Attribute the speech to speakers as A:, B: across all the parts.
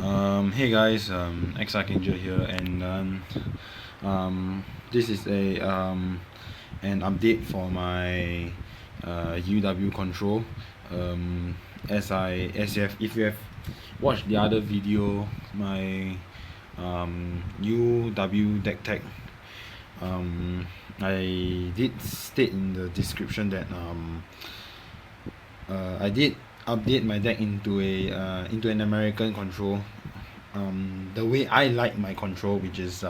A: Hey guys, X Archangel here, and this is an update for my UW control. If you have watched the other video, my UW deck tech, I did state in the description that I did update my deck into an American control. The way I like my control, which is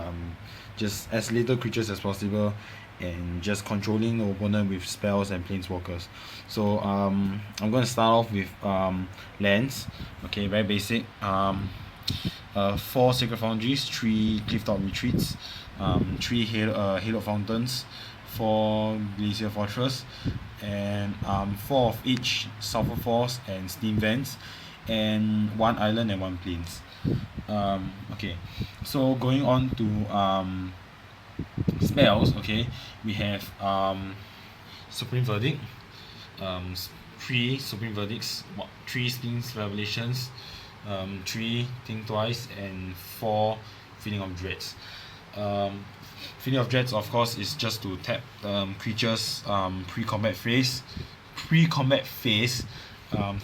A: just as little creatures as possible, and just controlling the opponent with spells and planeswalkers. So I'm gonna start off with lands. Okay, very basic. 4 Sacred Foundries, 3 Clifftop Retreats, 3 Hallowed Fountains, 4 Glacial Fortress, and 4 of each Sulfur Force and Steam Vents, and 1 island and 1 plains. Okay, so going on to spells. Okay, we have Supreme Verdict, 3 Supreme Verdicts, 3 Sphinx Revelations, 3 Think Twice, and 4 Feeling of Dreads. Feeling of Dreads, of course, is just to tap creatures pre-combat phase.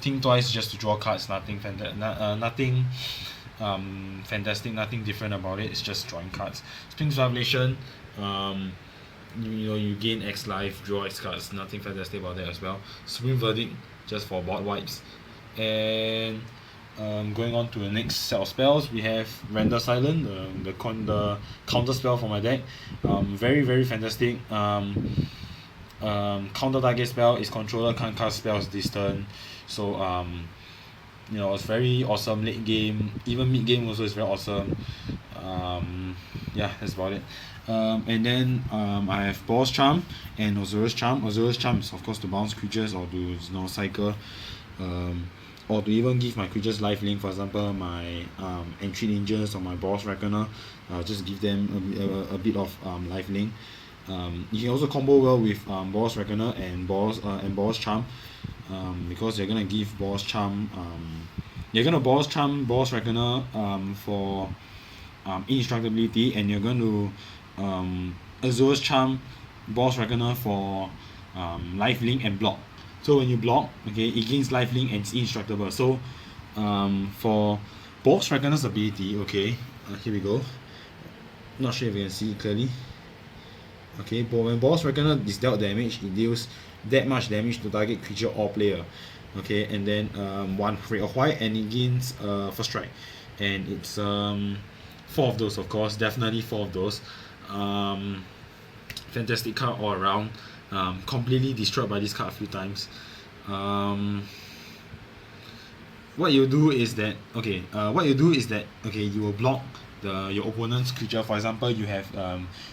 A: Think Twice just to draw cards. Nothing fantastic, nothing different about it. It's just drawing cards. Sphinx Revelation, you gain X life, draw X cards. Nothing fantastic about that as well. Supreme Verdict, just for board wipes. And going on to the next set of spells, we have Render Silent, the counter spell for my deck. Very fantastic. Counter target spell is controller can't cast spells this turn. So it's very awesome late game. Even mid game also is very awesome. Yeah, that's about it. And then I have Boros Charm and Azorious Charm. Azorious Charm is of course to bounce creatures or to cycle, or to even give my creatures lifelink. For example, my Entreat the Angels or my Boros Reckoner, just give them a bit of lifelink. You can also combo well with Boros Reckoner and Boros Charm, because you're gonna give Boros Charm, Boros Reckoner for indestructibility, and you're going to Azorious Charm Boros Reckoner for lifelink and block. So when you block, okay, it gains lifelink and it's indestructible. So for Boros Reckoner's ability, okay, here we go. Not sure if you can see it clearly. Okay, but when Boros Reckoner is dealt damage, it deals that much damage to target creature or player. Okay, and then 1 free of white, and it gains first strike, and it's 4 of those, of course, definitely 4 of those. Fantastic card all around. Completely destroyed by this card a few times. What you do is that you will block your opponent's creature. For example, you have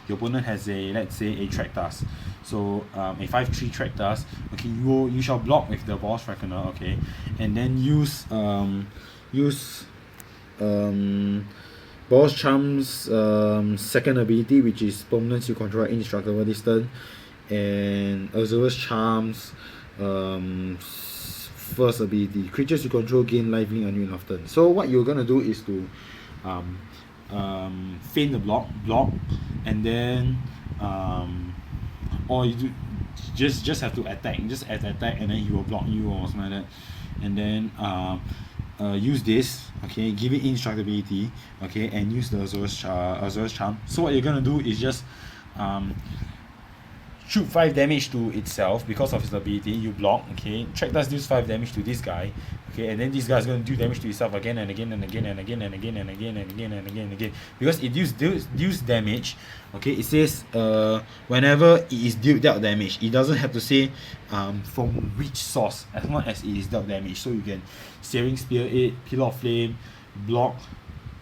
A: your opponent has let's say a Traktas, so a 5/3 Traktas. Okay, you shall block with the Boros Reckoner. Okay, and then use Boros Charm's second ability, which is permanents you control indestructible this turn, and Azorious Charm's first ability, creatures you control gain lifelink on you often. So what you're gonna do is to feign the block, and then or you do just have to attack, and then he will block you or something like that, and then use this, okay, give it indestructibility, okay, and use the Azorious Charm. So what you're gonna do is just shoot 5 damage to itself because of his ability. You block, okay. Traktas deals 5 damage to this guy, okay, and then this guy is going to do damage to himself again and again and again and again and again and again and again and again and again, because it deals damage. Okay, it says whenever it is dealt damage. It doesn't have to say from which source, as long as it is dealt damage. So you can Searing Spear it, Pillar of Flame, block,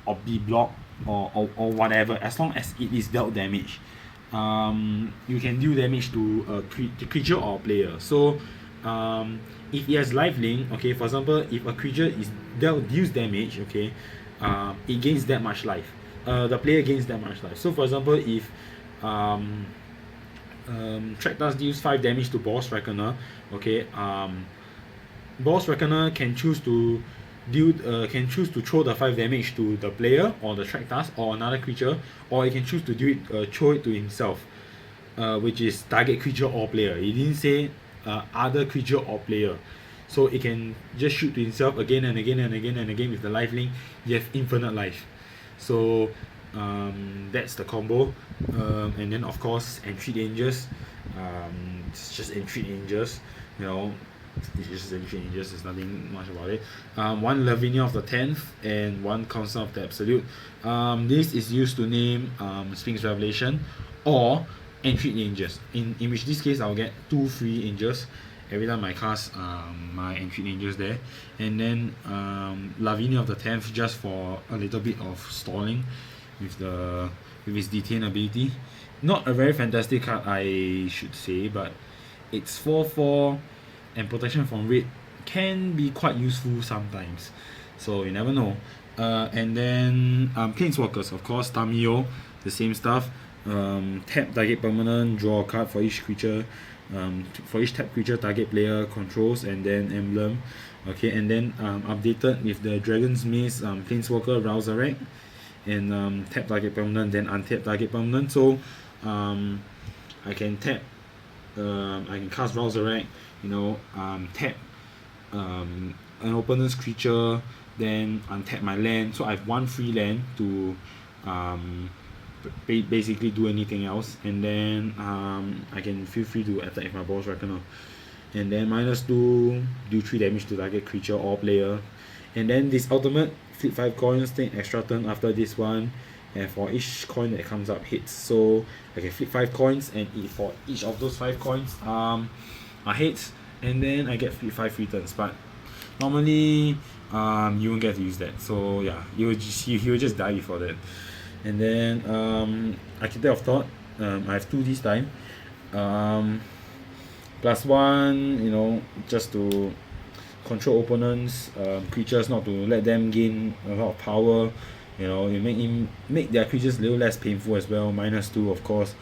A: or be blocked, or whatever, as long as it is dealt damage. You can deal damage to the creature or player. So if it has lifelink, okay, for example, if a creature deals damage, okay, it gains that much life. The player gains that much life. So for example, if Traktas deals 5 damage to Boros Reckoner, okay, Boros Reckoner can choose to can choose to throw the 5 damage to the player or the track task or another creature, or he can choose to do it throw it to himself, which is target creature or player. He didn't say other creature or player. So it can just shoot to himself again and again and again and again with the life link. You have infinite life. So that's the combo. And then of course Entreat the Angels. It's just Entreat the Angels. You know, it's just Entreat the Angels. There's nothing much about it. One Lavinia of the 10th and one Council of the Absolute. This is used to name Sphinx Revelation or Entreat the Angels. In which this case I'll get 2 free angels every time I cast my Entreat the Angels there. And then Lavinia of the 10th just for a little bit of stalling with his detain ability. Not a very fantastic card, I should say, but it's 4/4 and protection from red can be quite useful sometimes. So you never know. And then Planeswalkers, of course, Tamiyo, the same stuff. Tap target permanent, draw a card for each creature. For each tap creature target player controls, and then emblem. Okay, and then updated with the Dragon's Maze Planeswalker Ral Zarek, and tap target permanent, then untap target permanent. So I can tap, I can cast Ral Zarek, you know, tap an opponent's creature, then untap my land. So I have 1 free land to basically do anything else, and then I can feel free to attack with my Boros Reckoner, and then -2 do 3 damage to target creature or player. And then this ultimate, flip 5 coins, take extra turn after this one, and for each coin that comes up hits. So I can flip 5 coins, and for each of those 5 coins are hits, and then I get flip 5 free turns. But normally you won't get to use that, so yeah, he will just die before that. And then Architect of Thought, I have 2 this time, +1, you know, just to control opponents' creatures, not to let them gain a lot of power. You know, you make their creatures a little less painful as well. -2, of course.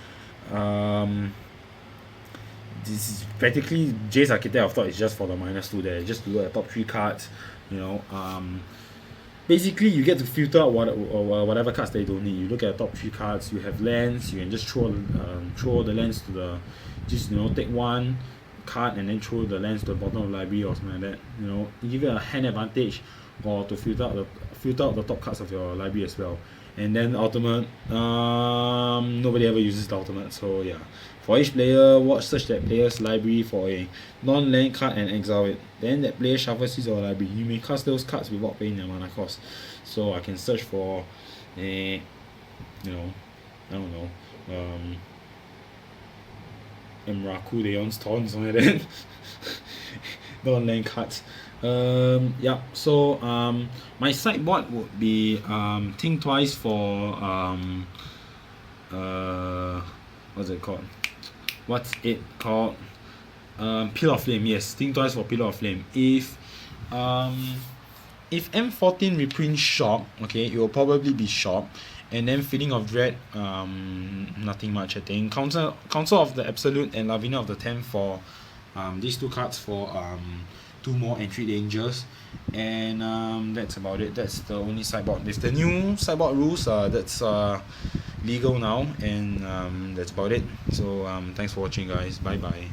A: This is practically Jace Architect of Thought is just for the -2 there, just to look at top 3 cards. You know, basically you get to filter out whatever cards they don't need. You look at the top 3 cards, you have lands, you can just throw the lands to the, just, you know, take 1 card and then throw the lands to the bottom of the library or something like that. You know, you give it a hand advantage, or to filter out the top cards of your library as well. And then ultimate, nobody ever uses the ultimate, so yeah. For each player, search that player's library for a non-land card and exile it. Then that player shuffles his or library. You may cast those cards without paying their mana cost. So I can search for a, you know, I don't know, Emrakul Leon's Taunt, something like that. Non-land cards. Yeah, so my sideboard would be think twice for what's it called? Pillar of Flame. Yes, think twice for Pillar of Flame. If M14 reprints Shock, okay, it will probably be Shock. And then Feeling of Dread, nothing much I think. Council of the Absolute and Lavinia of the 10th for these 2 cards for 2 more Entreat the Angels. And that's about it. That's the only sideboard. With the new sideboard rules, that's legal now, and that's about it. So thanks for watching, guys. Bye bye.